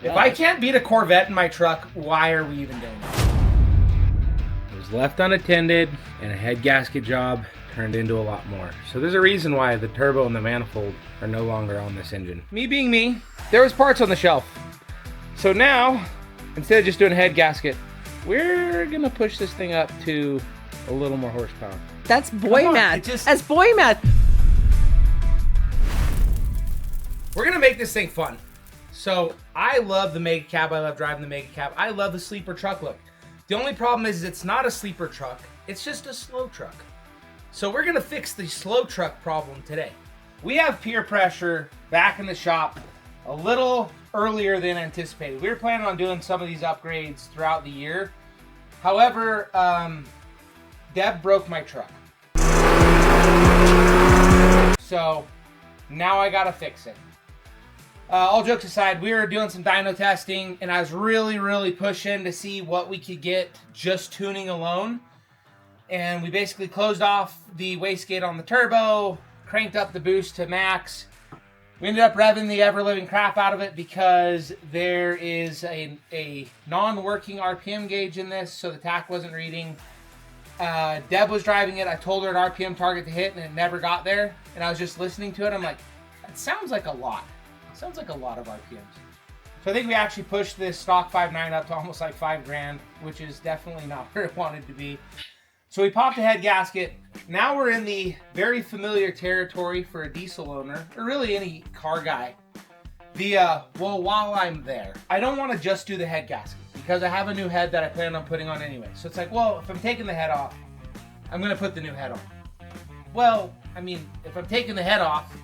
If I can't beat a Corvette in my truck, why are we even doing this? It was left unattended, and a head gasket job turned into a lot more. So there's a reason why the turbo and the manifold are no longer on this engine. Me being me, there was parts on the shelf. So now, instead of just doing a head gasket, we're gonna push this thing up to a little more horsepower. That's boy math. That's boy math. We're gonna make this thing fun. So I love the Mega Cab. I love driving the Mega Cab. I love the sleeper truck look. The only problem is it's not a sleeper truck. It's just a slow truck. So we're gonna fix the slow truck problem today. We have peer pressure back in the shop a little earlier than anticipated. We were planning on doing some of these upgrades throughout the year. However, Deb broke my truck. So now I gotta fix it. All jokes aside, we were doing some dyno testing, and I was really pushing to see what we could get just tuning alone. And we basically closed off the wastegate on the turbo, cranked up the boost to max. We ended up revving the ever-living crap out of it because there is a non-working RPM gauge in this, so the tach wasn't reading. Deb was driving it. I told her an RPM target to hit, and it never got there. And I was just listening to it. I'm like, that sounds like a lot. Sounds like a lot of RPMs. So I think we actually pushed this stock 5.9 up to almost like $5,000, which is definitely not where it wanted to be. So we popped a head gasket. Now we're in the very familiar territory for a diesel owner, or really any car guy. Well, while I'm there, I don't want to just do the head gasket because I have a new head that I plan on putting on anyway. So it's like, well, if I'm taking the head off, I'm going to put the new head on. Well, I mean, if I'm taking the head off,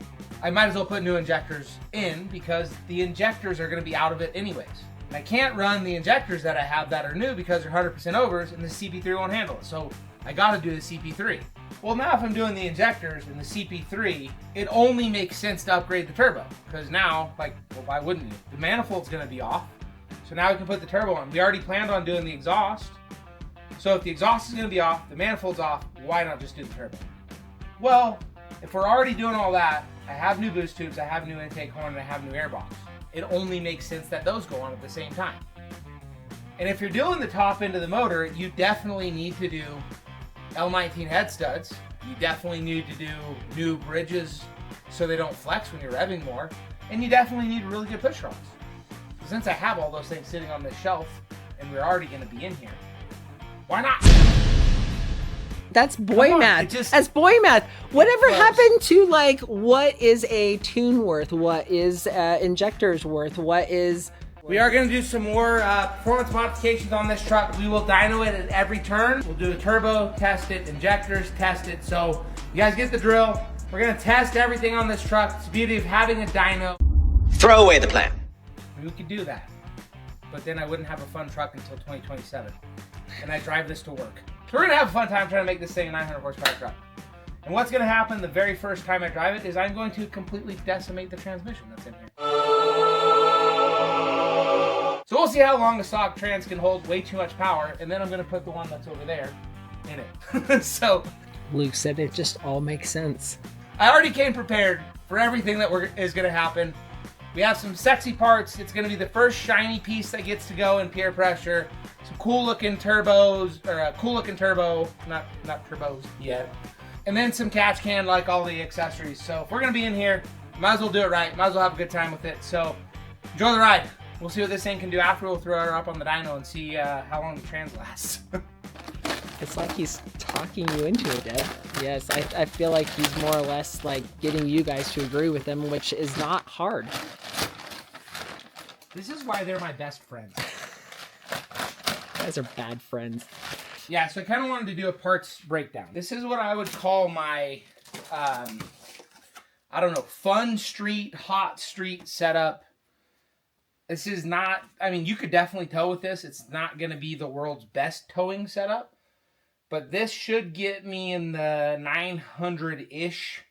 I might as well put new injectors in because the injectors are going to be out of it anyways. And I can't run the injectors that I have that are new because they're 100% overs and the CP3 won't handle it. So I got to do the CP3. Well, now if I'm doing the injectors and the CP3, it only makes sense to upgrade the turbo because now, like, well, why wouldn't you? The manifold's going to be off. So now we can put the turbo on. We already planned on doing the exhaust. So if the exhaust is going to be off, the manifold's off, why not just do the turbo? Well, if we're already doing all that, I have new boost tubes, I have new intake horn, and I have new airbox. It only makes sense that those go on at the same time. And if you're doing the top end of the motor, you definitely need to do L19 head studs. You definitely need to do new bridges so they don't flex when you're revving more. And you definitely need really good pushrods. Since I have all those things sitting on this shelf, and we're already going to be in here, why not? That's boy math. That's boy math. Whatever happened to, like, what is a tune worth? What is injectors worth? What is... We are going to do some more performance modifications on this truck. We will dyno it at every turn. We'll do a turbo, test it, injectors, test it. So you guys get the drill. We're going to test everything on this truck. It's the beauty of having a dyno. Throw away the plan. We could do that. But then I wouldn't have a fun truck until 2027. And I drive this to work. So we're going to have a fun time trying to make this thing a 900 horsepower truck. And what's going to happen the very first time I drive it is I'm going to completely decimate the transmission that's in here. So we'll see how long the stock trans can hold way too much power, and then I'm going to put the one that's over there in it. So Luke said it just all makes sense. I already came prepared for everything that is going to happen. We have some sexy parts. It's going to be the first shiny piece that gets to go in peer pressure. Some cool looking turbos, or a cool looking turbo, not turbos yet. And then some catch can like all the accessories. So if we're going to be in here, might as well do it right. Might as well have a good time with it. So enjoy the ride. We'll see what this thing can do after. We'll throw her up on the dyno and see how long the trans lasts. It's like he's talking you into it, Deb. Yes, I feel like he's more or less like getting you guys to agree with him, which is not hard. This is why they're my best friends. You guys are bad friends. Yeah, so I kind of wanted to do a parts breakdown. This is what I would call my, I don't know, fun street, hot street setup. This is not, I mean, you could definitely tow with this. It's not going to be the world's best towing setup. But this should get me in the 900-ish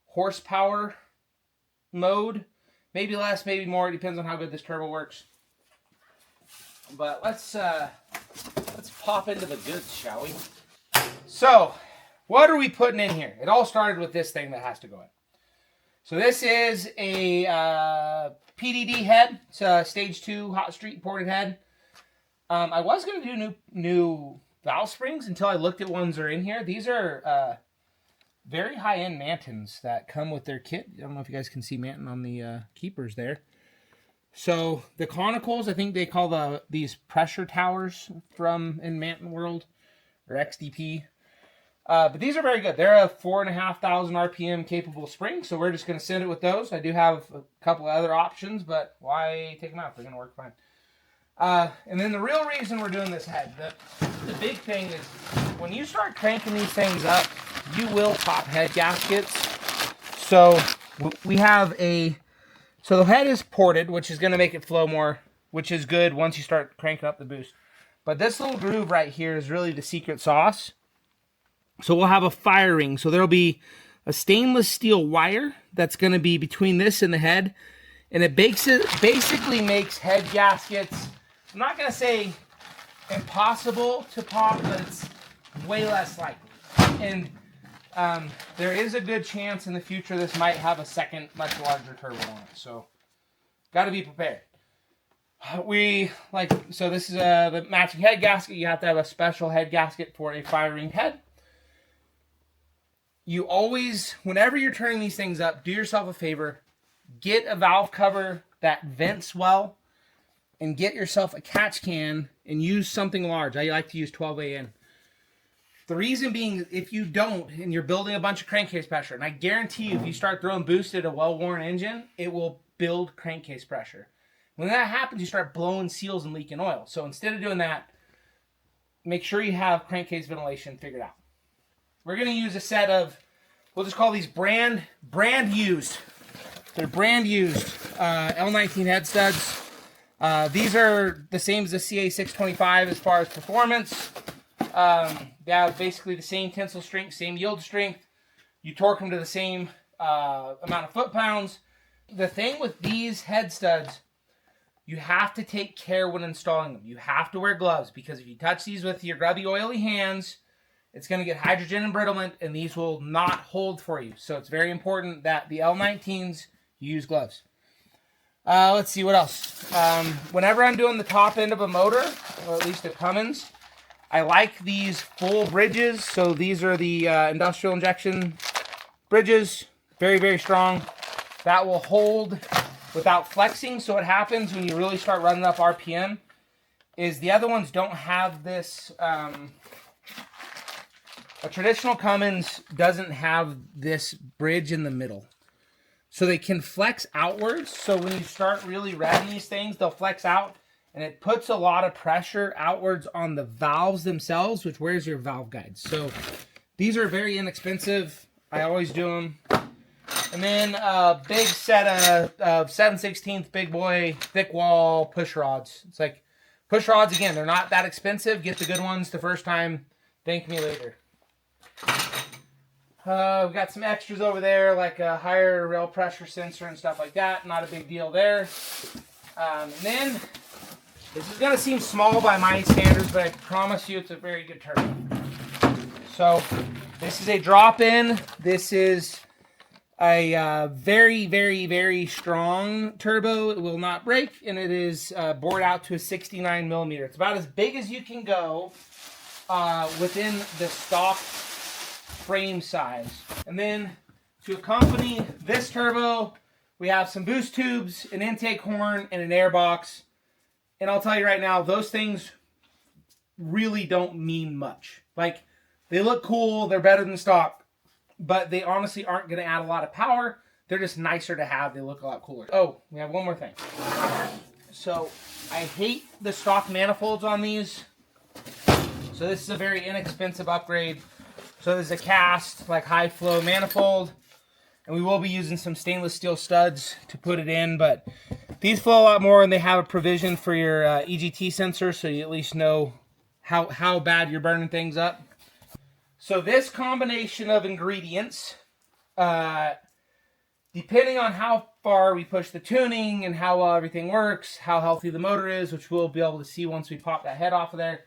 horsepower mode. Maybe less, maybe more. It depends on how good this turbo works. But let's pop into the goods, shall we? So, what are we putting in here? It all started with this thing that has to go in. So this is a PDD head. It's a stage 2 hot street ported head. I was going to do new valve springs until I looked at ones that are in here. These are very high-end Mantons that come with their kit. I don't know if you guys can see Manton on the keepers there. So the conicals, I think they call these pressure towers from in Manton World, or XDP. But these are very good. They're a 4,500 RPM capable spring, so we're just going to send it with those. I do have a couple of other options, but why take them out? They're going to work fine. And then the real reason we're doing this head, the big thing is when you start cranking these things up, you will pop head gaskets. So we have so the head is ported, which is going to make it flow more, which is good once you start cranking up the boost. But this little groove right here is really the secret sauce. So we'll have a fire ring. So there'll be a stainless steel wire that's going to be between this and the head. And it basically makes head gaskets, I'm not going to say impossible to pop, but it's way less likely. And there is a good chance in the future this might have a second, much larger turbo on it. So, got to be prepared. So this is the matching head gasket. You have to have a special head gasket for a fire ring head. You always, whenever you're turning these things up, do yourself a favor. Get a valve cover that vents well. And get yourself a catch can and use something large. I like to use 12AN. The reason being, if you don't, and you're building a bunch of crankcase pressure, and I guarantee you, if you start throwing boost at a well-worn engine, it will build crankcase pressure. When that happens, you start blowing seals and leaking oil. So instead of doing that, make sure you have crankcase ventilation figured out. We're going to use a set of, we'll just call these brand used. They're brand used L19 head studs. These are the same as the CA625 as far as performance. They have basically the same tensile strength, same yield strength. You torque them to the same amount of foot-pounds. The thing with these head studs, you have to take care when installing them. You have to wear gloves because if you touch these with your grubby, oily hands, it's going to get hydrogen embrittlement and these will not hold for you. So it's very important that the L19s, you use gloves. Let's see what else. Whenever I'm doing the top end of a motor, or at least a Cummins, I like these full bridges. So these are the industrial injection bridges. Very, very strong. That will hold without flexing. So what happens when you really start running up RPM is the other ones don't have this. A traditional Cummins doesn't have this bridge in the middle. So they can flex outwards. So when you start really revving these things, they'll flex out. And it puts a lot of pressure outwards on the valves themselves, which wears your valve guides. So these are very inexpensive. I always do them. And then a big set of 7/16 big boy thick wall push rods. It's like push rods, again, they're not that expensive. Get the good ones the first time. Thank me later. We've got some extras over there, like a higher rail pressure sensor and stuff like that. Not a big deal there. And then, this is going to seem small by my standards, but I promise you it's a very good turbo. So, this is a drop-in. This is a very, very, very strong turbo. It will not break, and it is bored out to a 69 millimeter. It's about as big as you can go within the stock frame size. And then to accompany this turbo, we have some boost tubes, an intake horn, and an air box. And I'll tell you right now, those things really don't mean much. Like, they look cool, they're better than stock, but they honestly aren't going to add a lot of power. They're just nicer to have. They look a lot cooler. Oh, we have one more thing. So, I hate the stock manifolds on these. So this is a very inexpensive upgrade. So there's a cast, like high flow manifold, and we will be using some stainless steel studs to put it in, but these flow a lot more and they have a provision for your EGT sensor, so you at least know how bad you're burning things up. So this combination of ingredients, depending on how far we push the tuning and how well everything works, how healthy the motor is, which we'll be able to see once we pop that head off of there,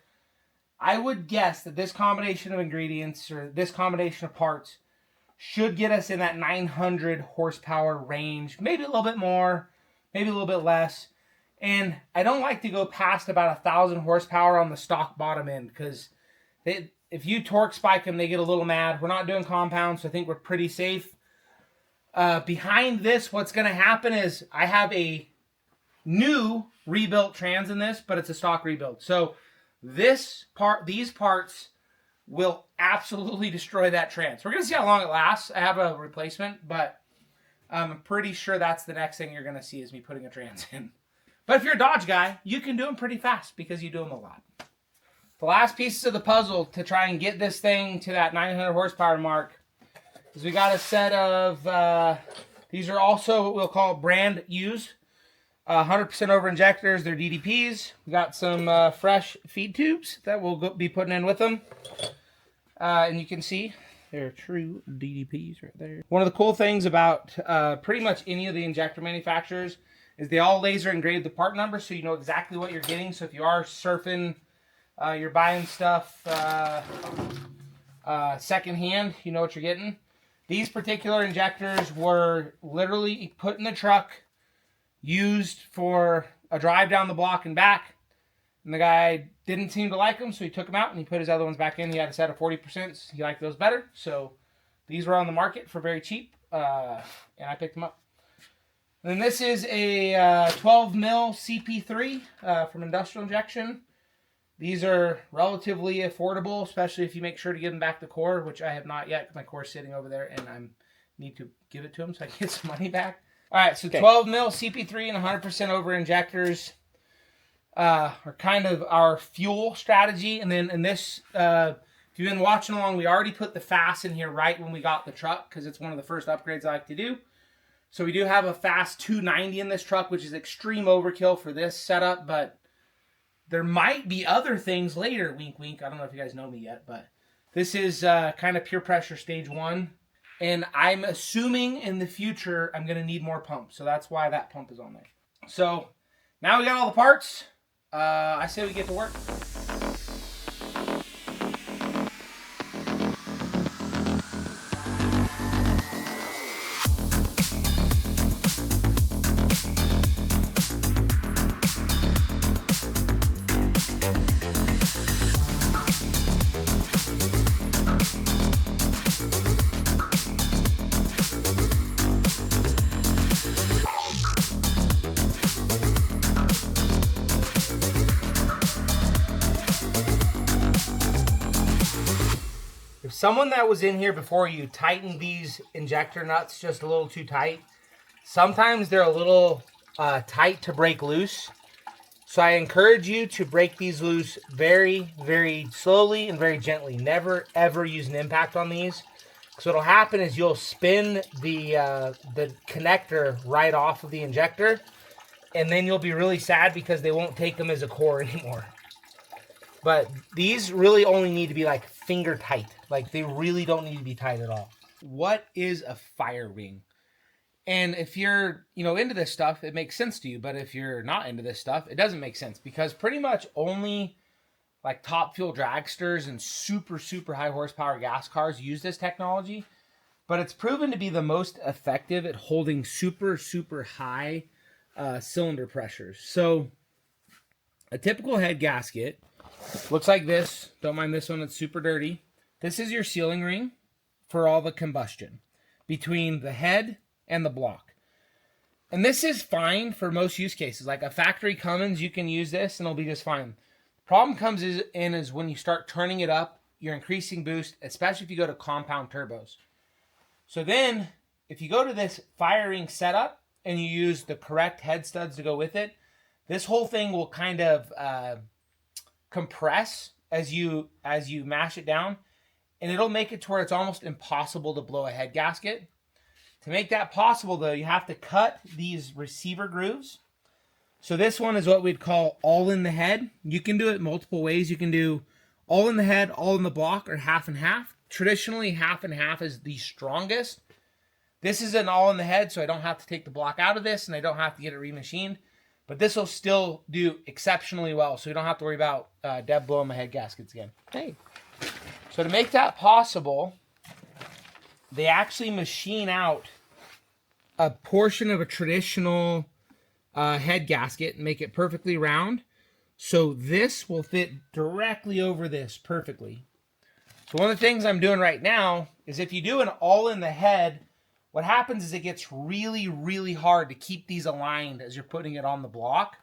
I would guess that this combination of ingredients or this combination of parts should get us in that 900 horsepower range, maybe a little bit more, maybe a little bit less. And I don't like to go past about 1,000 horsepower on the stock bottom end because if you torque spike them, they get a little mad. We're not doing compounds, so I think we're pretty safe. Behind this, what's going to happen is I have a new rebuilt trans in this, but it's a stock rebuild. So these parts will absolutely destroy that trans. We're going to see how long it lasts. I have a replacement, but I'm pretty sure that's the next thing you're going to see is me putting a trans in. But if you're a Dodge guy, you can do them pretty fast because you do them a lot. The last pieces of the puzzle to try and get this thing to that 900 horsepower mark is we got a set of, these are also what we'll call brand used, 100% over injectors. They're DDPs. We got some fresh feed tubes that we'll be putting in with them. And you can see they're true DDPs right there. One of the cool things about pretty much any of the injector manufacturers is they all laser engrave the part number so you know exactly what you're getting. So if you are surfing, you're buying stuff secondhand, you know what you're getting. These particular injectors were literally put in the truck, used for a drive down the block and back. And the guy didn't seem to like them, so he took them out and he put his other ones back in. He had a set of 40%. He liked those better. So these were on the market for very cheap, and I picked them up. And then this is a 12 mil CP3 from Industrial Injection. These are relatively affordable, especially if you make sure to give them back the core, which I have not yet because my core is sitting over there and I need to give it to him so I can get some money back. All right, so 12 mil CP3 and 100% over injectors are kind of our fuel strategy. And then in this, if you've been watching along, we already put the FAST in here right when we got the truck because it's one of the first upgrades I like to do. So we do have a FAST 290 in this truck, which is extreme overkill for this setup, but there might be other things later, wink, wink. I don't know if you guys know me yet, but this is kind of pure pressure stage 1. And I'm assuming in the future I'm going to need more pumps. So that's why that pump is on there. So now we got all the parts. I say we get to work. Someone that was in here before you tightened these injector nuts just a little too tight. Sometimes they're a little tight to break loose. So I encourage you to break these loose very, very slowly and very gently. Never, ever use an impact on these. So what'll happen is you'll spin the connector right off of the injector. And then you'll be really sad because they won't take them as a core anymore. But these really only need to be like finger tight. Like they really don't need to be tight at all. What is a fire ring? And if you're, into this stuff, it makes sense to you. But if you're not into this stuff, it doesn't make sense because pretty much only like top fuel dragsters and super, super high horsepower gas cars use this technology. But it's proven to be the most effective at holding super, super high cylinder pressures. So a typical head gasket looks like this. Don't mind this one, it's super dirty. This is your sealing ring for all the combustion between the head and the block. And this is fine for most use cases. Like a factory Cummins, you can use this and it'll be just fine. The problem comes in is when you start turning it up, you're increasing boost, especially if you go to compound turbos. So then, if you go to this firing setup and you use the correct head studs to go with it, this whole thing will kind of compress as you mash it down, and it'll make it to where it's almost impossible to blow a head gasket. To make that possible, though, you have to cut these receiver grooves. So this one is what we'd call all in the head. You can do it multiple ways. You can do all in the head, all in the block, or half and half. Traditionally, half and half is the strongest. This is an all in the head, so I don't have to take the block out of this, and I don't have to get it remachined. But this will still do exceptionally well, so you don't have to worry about Deb blowing my head gaskets again. Hey. So to make that possible, they actually machine out a portion of a traditional head gasket and make it perfectly round. So this will fit directly over this perfectly. So one of the things I'm doing right now is if you do an all in the head, what happens is it gets really, really hard to keep these aligned as you're putting it on the block.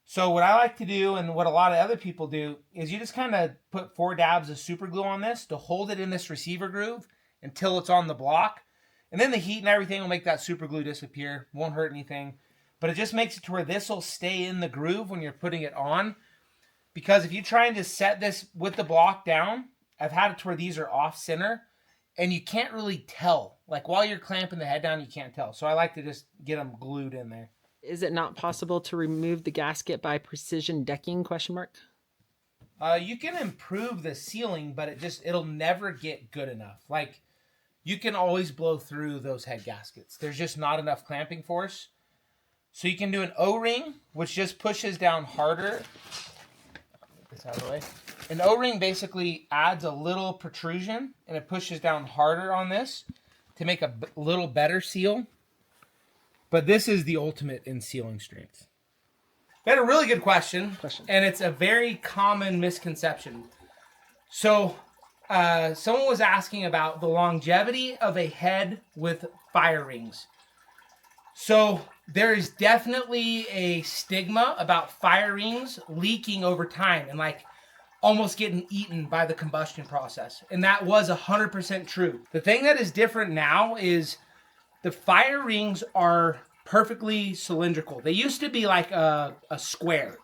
So what I like to do, and what a lot of other people do, is you just kind of put 4 dabs of super glue on this to hold it in this receiver groove until it's on the block. And then the heat and everything will make that super glue disappear. Won't hurt anything. But it just makes it to where this will stay in the groove when you're putting it on. Because if you're trying to set this with the block down, I've had it to where these are off center, and you can't really tell. Like while you're clamping the head down, you can't tell. So I like to just get them glued in there. Is it not possible to remove the gasket by precision decking, ? You can improve the sealing, but it'll never get good enough. Like, you can always blow through those head gaskets. There's just not enough clamping force. So you can do an O-ring, which just pushes down harder. Get this out of the way. An O-ring basically adds a little protrusion, and it pushes down harder on this to make a little better seal. But this is the ultimate in sealing strength. We had a really good question. And it's a very common misconception. So someone was asking about the longevity of a head with fire rings. So there is definitely a stigma about fire rings leaking over time and like almost getting eaten by the combustion process. And that was 100% true. The thing that is different now is the fire rings are perfectly cylindrical. They used to be like a square.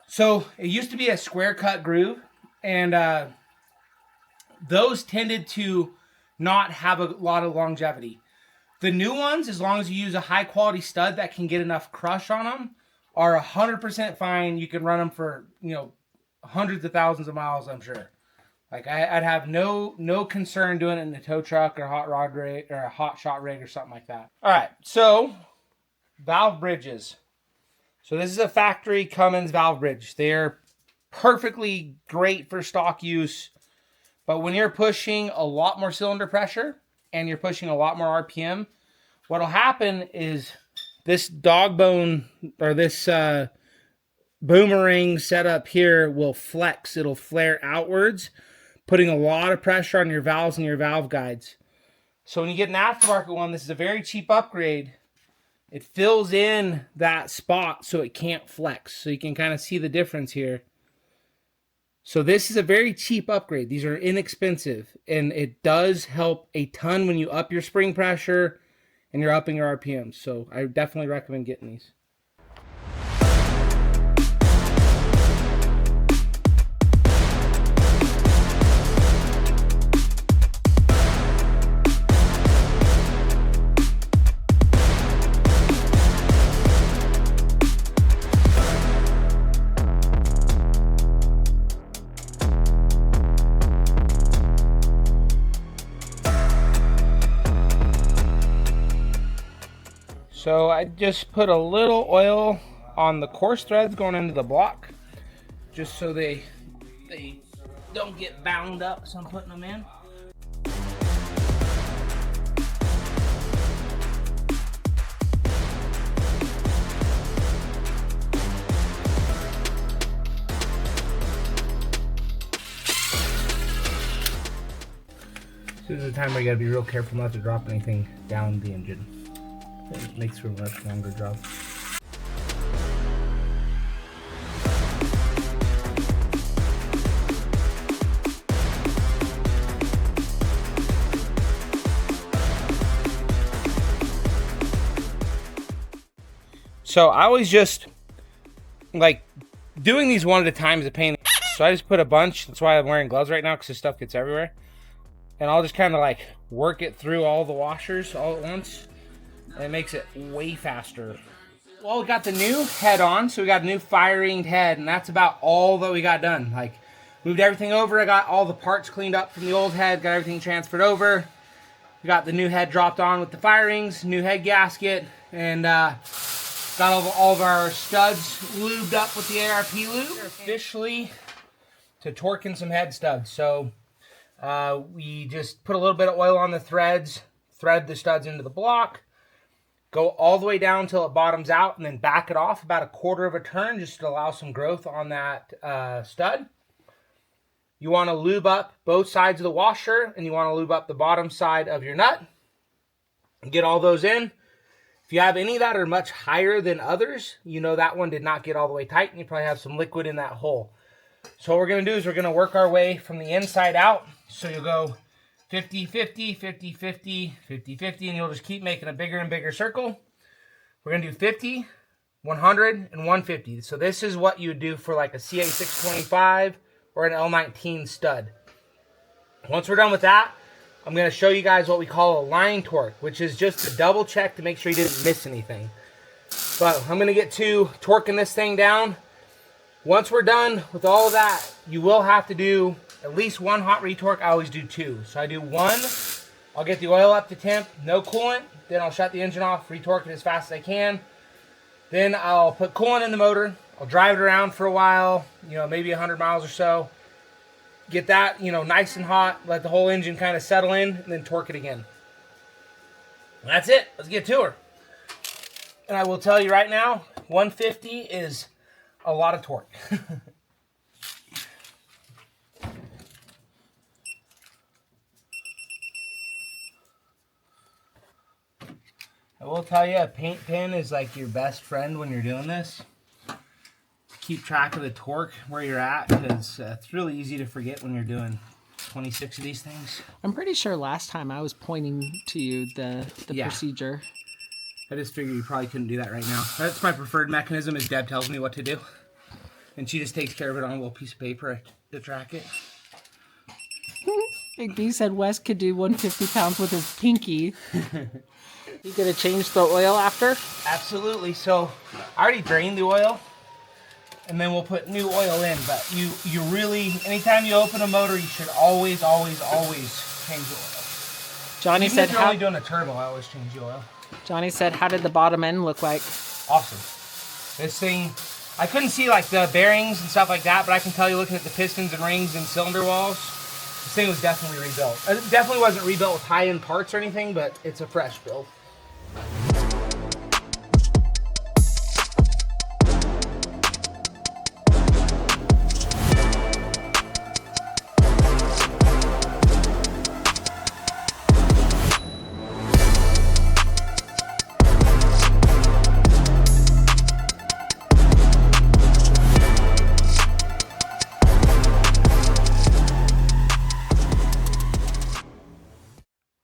So it used to be a square cut groove, and those tended to not have a lot of longevity. The new ones, as long as you use a high quality stud that can get enough crush on them, are 100% fine. You can run them for, hundreds of thousands of miles, I'm sure. Like I'd have no concern doing it in a tow truck or hot rod rig or a hot shot rig or something like that. All right, so valve bridges. So this is a factory Cummins valve bridge. They're perfectly great for stock use, but when you're pushing a lot more cylinder pressure and you're pushing a lot more RPM, what'll happen is this dog bone or this boomerang setup here will flex. It'll flare outwards, putting a lot of pressure on your valves and your valve guides. So when you get an aftermarket one, this is a very cheap upgrade. It fills in that spot so it can't flex. So you can kind of see the difference here. So this is a very cheap upgrade. These are inexpensive, and it does help a ton when you up your spring pressure and you're upping your RPMs. So I definitely recommend getting these. So I just put a little oil on the coarse threads going into the block, just so they don't get bound up, so I'm putting them in. This is the time where you gotta be real careful not to drop anything down the engine. It makes for a much longer job. So I always just like doing these one at a time is a pain. So I just put a bunch. That's why I'm wearing gloves right now, because this stuff gets everywhere. And I'll just kind of like work it through all the washers all at once. And it makes it way faster. Well, we got the new head on, so we got a new fire-ringed head, and that's about all that we got done. Like, moved everything over. I got all the parts cleaned up from the old head, got everything transferred over. We got the new head dropped on with the fire rings, new head gasket, and got all of our studs lubed up with the ARP lube. We're officially to torquing some head studs. So we just put a little bit of oil on the threads, thread the studs into the block, Go all the way down until it bottoms out, and then back it off about 1/4 of a turn just to allow some growth on that stud. You want to lube up both sides of the washer, and you want to lube up the bottom side of your nut. Get all those in. If you have any that are much higher than others, you know that one did not get all the way tight, and you probably have some liquid in that hole. So what we're going to do is we're going to work our way from the inside out. So you'll go 50-50, 50-50, 50-50, and you'll just keep making a bigger and bigger circle. We're going to do 50, 100, and 150. So this is what you would do for like a CA625 or an L19 stud. Once we're done with that, I'm going to show you guys what we call a line torque, which is just a double check to make sure you didn't miss anything. But I'm going to get to torquing this thing down. Once we're done with all of that, you will have to do at least one hot retorque. I always do 2. So I do 1. I'll get the oil up to temp, no coolant. Then I'll shut the engine off, retorque it as fast as I can. Then I'll put coolant in the motor. I'll drive it around for a while, maybe 100 miles or so. Get that, nice and hot. Let the whole engine kind of settle in, and then torque it again. And that's it. Let's get to her. And I will tell you right now, 150 is a lot of torque. I will tell you, a paint pen is like your best friend when you're doing this. Keep track of the torque where you're at, because it's really easy to forget when you're doing 26 of these things. I'm pretty sure last time I was pointing to you the procedure. I just figured you probably couldn't do that right now. That's my preferred mechanism, is Deb tells me what to do. And she just takes care of it on a little piece of paper to track it. Big B said Wes could do 150 pounds with his pinky. You gonna change the oil after? Absolutely. So I already drained the oil, and then we'll put new oil in. But you really, anytime you open a motor, you should always change the oil. Johnny Even said, if you're only doing a turbo, I always change the oil. Johnny said, how did the bottom end look like? Awesome. This thing, I couldn't see like the bearings and stuff like that, but I can tell you looking at the pistons and rings and cylinder walls, this thing was definitely rebuilt. It definitely wasn't rebuilt with high-end parts or anything, but it's a fresh build.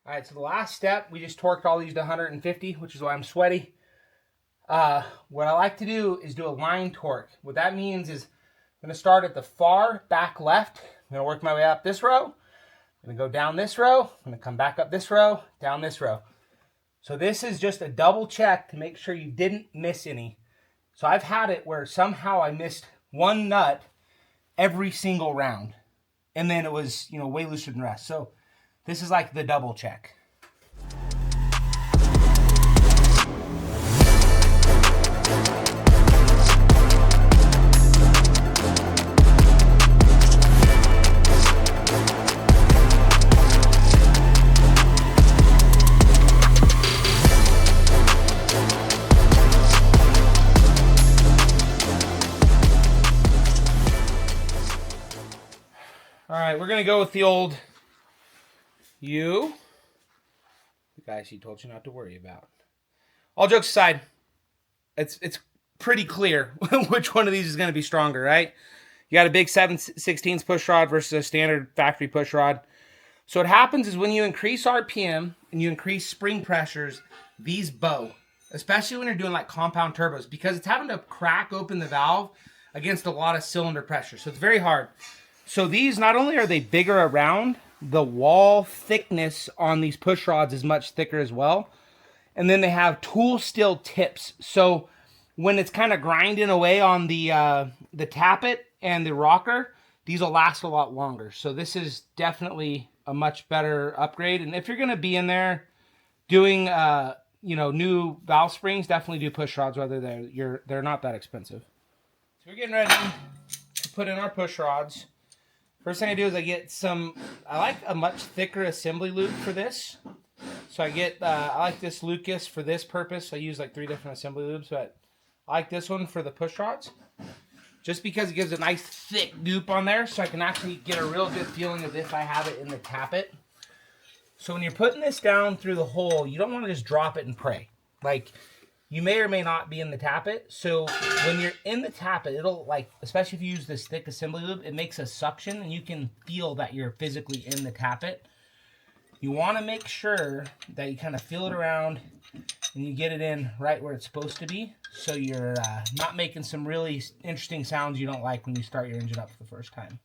All right, so the last step, we just torqued all these to 150, which is why I'm sweaty. What I like to do is do a line torque. What that means is I'm going to start at the far back left. I'm going to work my way up this row. I'm going to go down this row. I'm going to come back up this row, down this row. So this is just a double check to make sure you didn't miss any. So I've had it where somehow I missed one nut every single round. And then it was, way looser than the rest. So this is like the double check. All right, we're going to go with the old the guy she told you not to worry about. All jokes aside, it's pretty clear which one of these is going to be stronger, right? You got a big 7/16 push rod versus a standard factory push rod. So what happens is when you increase RPM and you increase spring pressures, these bow, especially when you're doing like compound turbos, because it's having to crack open the valve against a lot of cylinder pressure. So it's very hard. So these, not only are they bigger around, the wall thickness on these push rods is much thicker as well. And then they have tool steel tips. So when it's kind of grinding away on the tappet and the rocker, these will last a lot longer. So this is definitely a much better upgrade. And if you're going to be in there doing new valve springs, definitely do push rods, whether they're not that expensive. So we're getting ready to put in our push rods. First thing I do is I like a much thicker assembly loop for this. So So I get, I like this Lucas for this purpose. I use like 3 different assembly lubes, but I like this one for the push rods. Just because it gives a nice thick goop on there, so I can actually get a real good feeling of if I have it in the tappet. So when you're putting this down through the hole, you don't want to just drop it and pray. Like, you may or may not be in the tappet. So when you're in the tappet, it'll, like, especially if you use this thick assembly lube, it makes a suction, and you can feel that you're physically in the tappet. You want to make sure that you kind of feel it around and you get it in right where it's supposed to be, so you're not making some really interesting sounds you don't like when you start your engine up for the first time.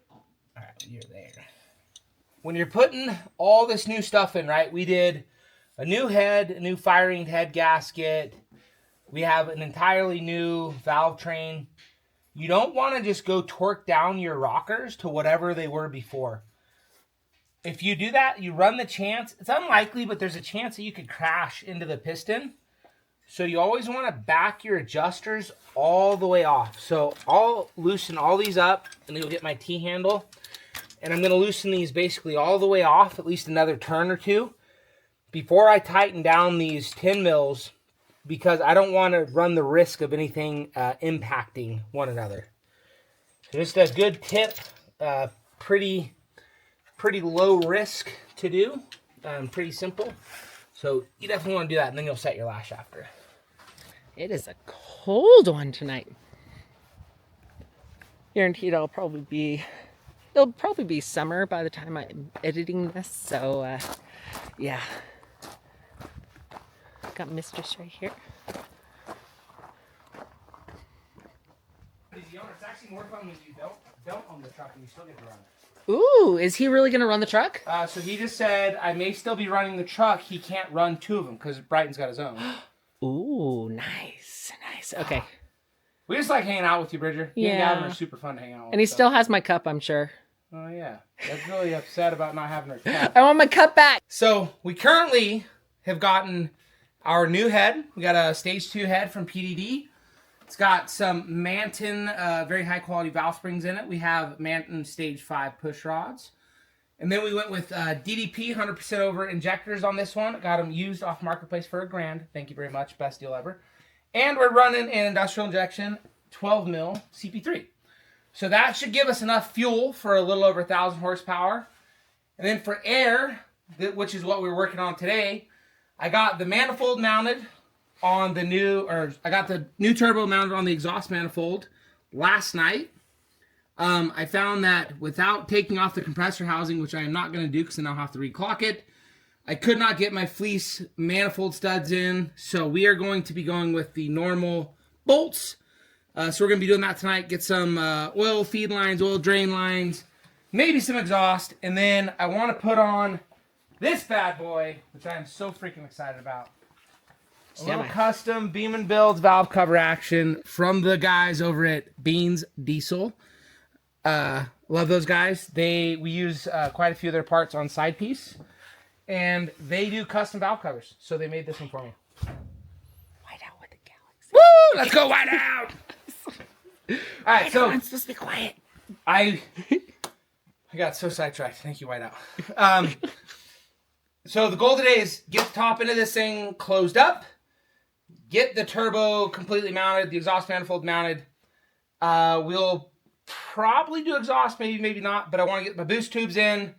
All right, you're there. When you're putting all this new stuff in, right, we did a new head, a new firing head gasket. We have an entirely new valve train. You don't want to just go torque down your rockers to whatever they were before. If you do that, you run the chance, it's unlikely, but there's a chance that you could crash into the piston. So you always want to back your adjusters all the way off. So I'll loosen all these up, and you'll get my T-handle. And I'm going to loosen these basically all the way off, at least another turn or two, before I tighten down these 10 mils, because I don't want to run the risk of anything impacting one another. So just a good tip, pretty low risk to do, pretty simple. So you definitely want to do that, and then you'll set your lash after. It is a cold one tonight. Guaranteed it'll probably be summer by the time I'm editing this. So yeah, got Mistress right here. It's actually more fun when you don't own the truck and you still get to run it. Ooh, is he really going to run the truck? So he just said, I may still be running the truck. He can't run 2 of them because Brighton's got his own. Ooh, nice. Okay. We just like hanging out with you, Bridger. Yeah. You and Gavin are super fun to hang out with. And he still has my cup, I'm sure. Oh, yeah. That's really upset about not having her cup. I want my cup back. So we currently have gotten our new head. We got a stage 2 head from PDD. It's got some Manton, very high quality valve springs in it. We have Manton stage 5 push rods. And then we went with DDP 100% over injectors on this one. Got them used off Marketplace for $1,000. Thank you very much. Best deal ever. And we're running an industrial injection 12 mil CP3. So that should give us enough fuel for a little over 1,000 horsepower. And then for air, which is what we're working on today, I got the manifold mounted on the new, I got the new turbo mounted on the exhaust manifold last night. I found that without taking off the compressor housing, which I am not going to do because then I'll have to reclock it, I could not get my fleece manifold studs in. So we are going to be going with the normal bolts. So we're going to be doing that tonight. Get some oil feed lines, oil drain lines, maybe some exhaust. And then I want to put on this bad boy, which I am so freaking excited about. A little custom Beaman builds valve cover action from the guys over at Beans Diesel. Love those guys. We use quite a few of their parts on side piece, and they do custom valve covers. So they made this one for me. White out with the galaxy. Woo! Let's go white out. All right, so I'm supposed to be quiet. I got so sidetracked. Thank you, white out. So the goal today is get the top end of this thing closed up. Get the turbo completely mounted, the exhaust manifold mounted. We'll probably do exhaust, maybe not, but I want to get my boost tubes in.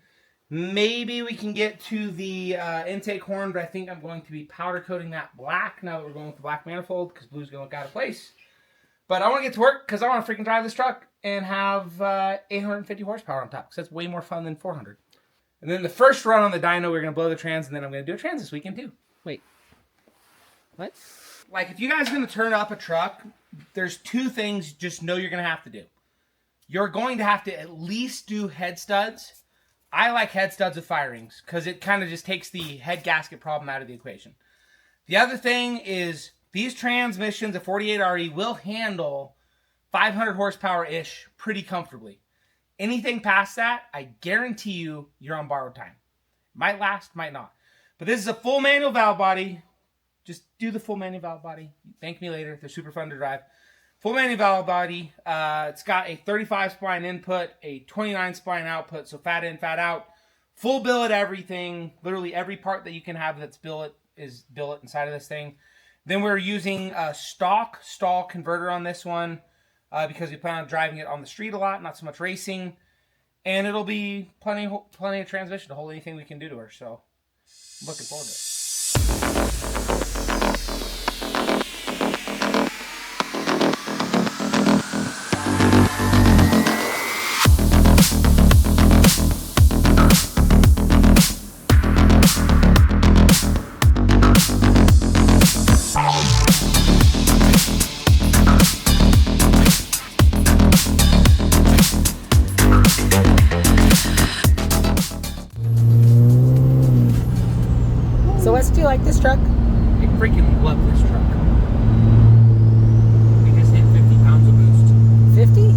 Maybe we can get to the intake horn, but I think I'm going to be powder coating that black now that we're going with the black manifold because blue's going to look out of place. But I want to get to work because I want to freaking drive this truck and have 850 horsepower on top because that's way more fun than 400. And then the first run on the dyno, we're going to blow the trans, and then I'm going to do a trans this weekend too. Wait. What? Like, if you guys are going to turn up a truck, there's 2 things just know you're going to have to do. You're going to have to at least do head studs. I like head studs with firings because it kind of just takes the head gasket problem out of the equation. The other thing is these transmissions, a 48RE, will handle 500 horsepower-ish pretty comfortably. Anything past that, I guarantee you're on borrowed time. Might last, might not. But this is a full manual valve body. Just do the full manual valve body. Thank me later. They're super fun to drive. Full manual valve body. It's got a 35 spline input, a 29 spline output, so fat in, fat out. full billet everything. Literally every part that you can have that's billet is billet inside of this thing. Then we're using a stock stall converter on this one because we plan on driving it on the street a lot, not so much racing. And it'll be plenty of transmission to hold anything we can do to her. So, looking forward to it. So Wes, do you like this truck? I freaking love this truck. We just hit 50 pounds of boost. 50?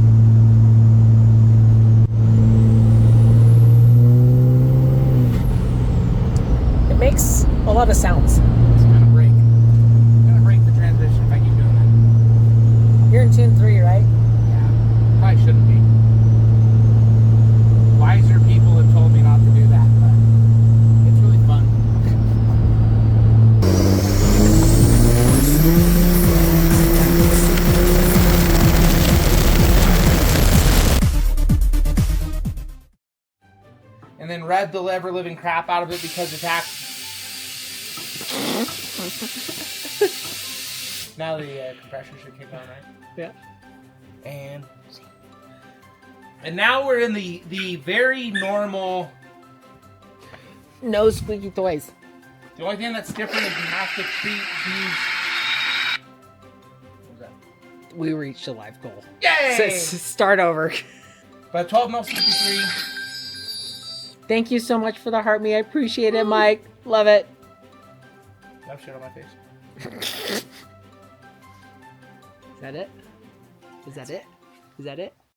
It makes a lot of sounds. It's gonna break. I'm gonna break the transmission if I keep doing that. You're in tune 3, right? Yeah. Probably shouldn't be. Wiser people have told me not to do that, but it's really fun. And then rev the ever living crap out of it because it's now the compressor should kick on, right? Yeah. And now we're in the very normal. No squeaky toys. The only thing that's different is you have to treat these. What was that? We reached a live goal. Yay! Start over. But 12 mil 63. Thank you so much for the heart me. I appreciate it, Mike. Love it. Love shit on my face. Is that it? Is that it? Is that it?